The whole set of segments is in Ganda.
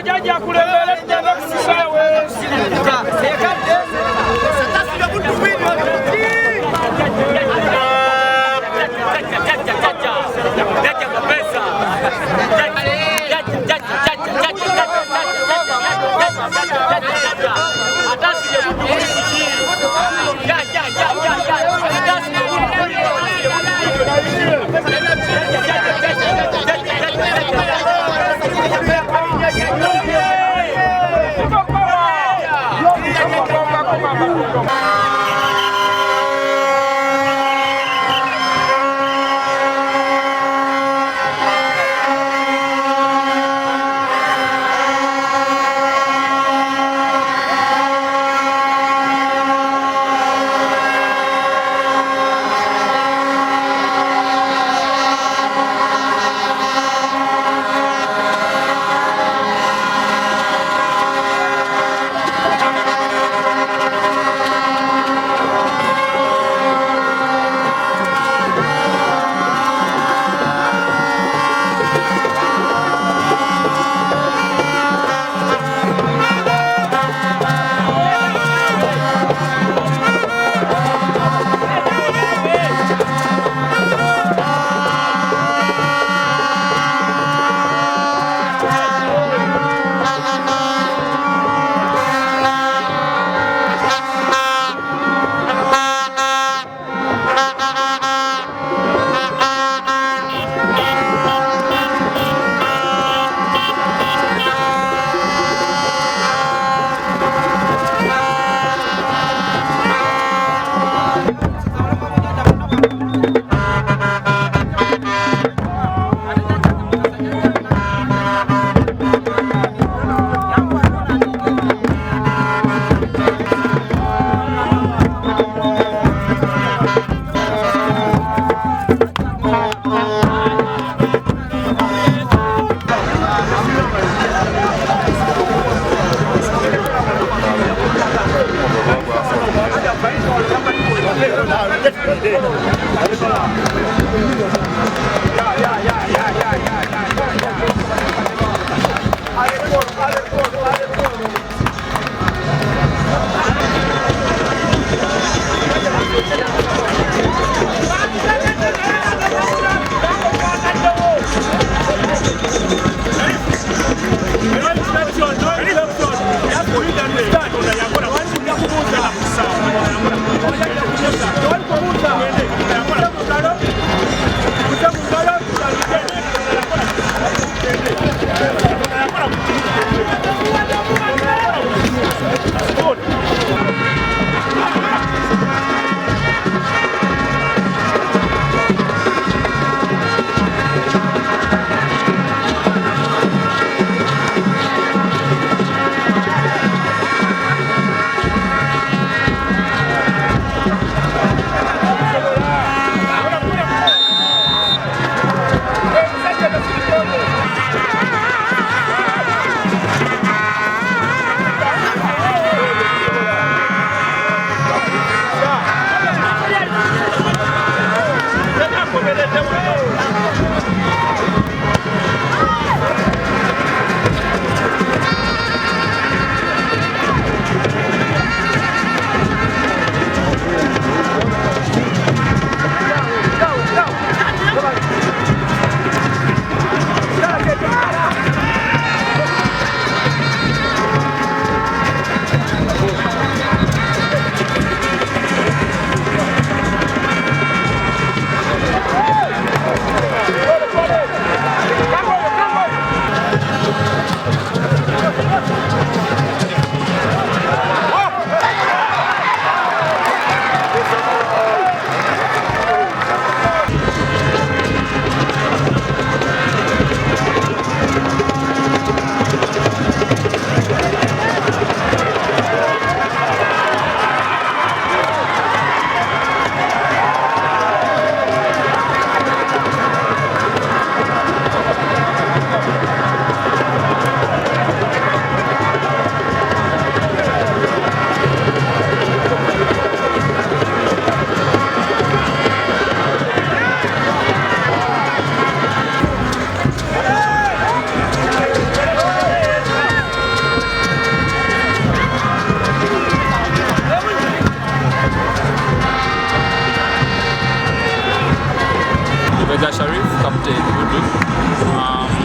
Jaja kulembele tena kusisawe.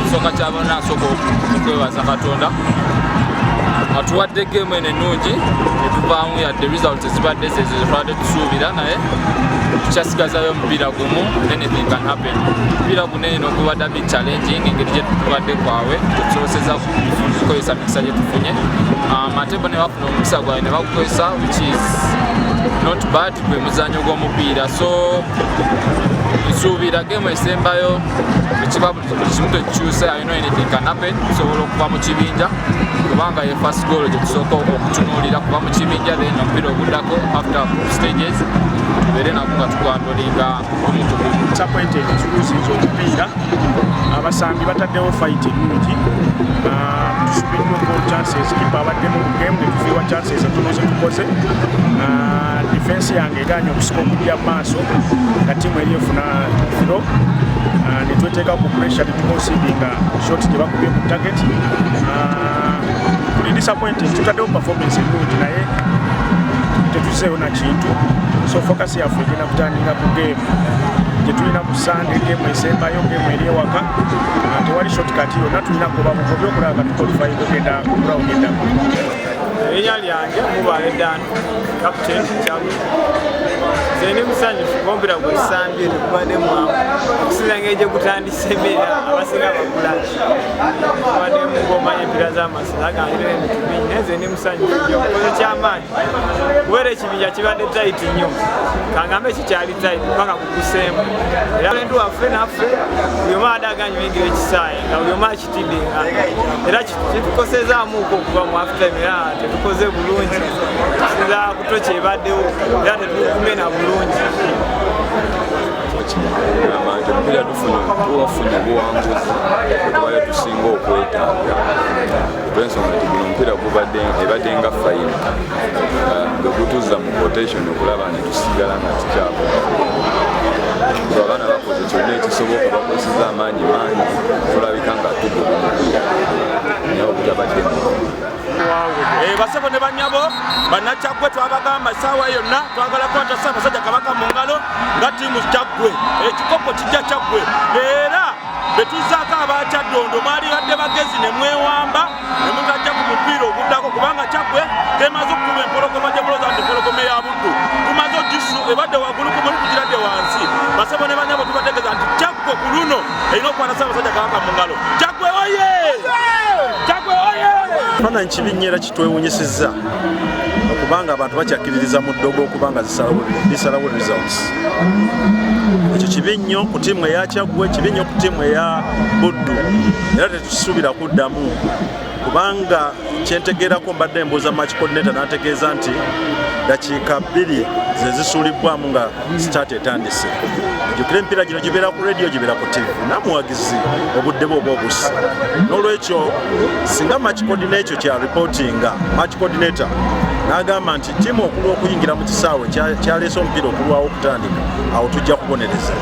ekisooka ky'abaana asooka okwebaza Katonda atuwadde geemu eno ennungi netuvaamu yadde results ezibadde zezitwadde tusuubira naye tukyasigazayo omupiira gumu anything can happen. Omupiira guno eno gubadde big challenging engeri gye tutubadde kwaabwe tetusoboseza kukozesa mikisa gye tufunye ate bo ne bafuna omukisa gwabwe ne bagukozesa which is not bad gwe muzannyo gw'omupiira so nsuubira geemu esembayo ekiba buli kimu tekikyuse I know anything can happen tusobola okuva mu kibinja kubanga ye first goal gye tusooka okutunuulira kuva mu kibinja then omupiira oguddako after stages tubeere nako nga tukwandulinga disappointed tulusizza omupiira abasambi bataddewo fight ennungi tusubiddwa goal chances kipa abaddemu mu game netufiirwa chances entono ze tukoze defense yange egaanye okusika okujja mu maaso nga tiimu eri efuna firo netweteeka ku pressure netukonsidinga shot gye bakubye ku target tuli disappointed tutaddewo performance ennungi naye tetuzeewo na kintu so focus yaffe egenda kutandika ku game gyetulina mu Sunday game esembayo game eri ewaka tewali shortcut yonna tulina kuba mugobi okulaba nga tuqualify okugenda ku ground endako. Erinnya lyange Mubaale Dan captain Kyaggwe zeni musanyufu omupiira gw'essambi tugubadde mwamu okusinza engeri gye gutandise embeera abasinga bakulaki tubaddemu ng'omanya empiira z'amasiro agangire emitubinyi naye zeni musanyufu nnyo okukoze ky'amaanyi kubeera ekibinja kibadde taiti nnyo kangambe kikyali taiti paka kuguseemu era lendu waffe naffe buli omu adde aganye oyingira ekisaayi nga buli omu akitidde era kitukosezaamuuko okuva mu halftime era tetukoze bulungi okusinza kuto kyebaddewo era tetukume na bulungi amanti omupiira tuwafunye obuwanguzi tubaye tusinga okwetaaga olw'ensonga nti guno omupiira ebadde nga fayina nga gutuzza mu quotation okulaba nti tusigala nga tukyako abaana bakoze kyonna ekisoboka bakozesa amaanyi mangi tulabika nga tugoba omupiira naye obutabadde basebo ne banyabo bannakyaggwe twabagamba essaawa yonna twagala kwata Ssaabasajja Kabaka mu ngalo nga ttiimu Kyaggwe ekikopo kijja Kyaggwe era betuzaako abakyaddondo mwalibadde bagezi ne mwewamba ne mutajja ku mupiira oguddako kubanga Kyaggwe temaze okukuba empologoma gye muloza nti empologoma eya Buddu tumaze ogisu ebadde waggulu ku muli kugiradde wansi basebo ne banyabo tubategeeza nti Kyaggwe ku luno erina okukwata Ssaabasajja Kabaka mu ngalo. Kyaggwe oye! Kyaggwe oye! Ekifaananyi kibi nnyo era kitwewunyisizza okubanga abantu bakyakkiririza mu ddogo okubanga zisalawo results. Ekyo kibi nnyo ku ttiimu eya Kyaggwe, kibi nnyo ku ttiimu eya Buddu era tetukisuubira kuddamu kubanga kyentegeerako mbadde mbuuza match coordinator n'ategeeza nti dakiika 2 ze zisuulibbwamu nga start etandise. Ejjukira empiira gino gibeera ku radio gibeera ku TV namuwagizi obudde bwe oba obusi n'olwekyo singa match coordinator kya reportinga match coordinator n'agamba nti ttiimu okulu okuyingira mu kisaawe kyaleese omupiira okulwawo okutandika awo tujja kubonereza.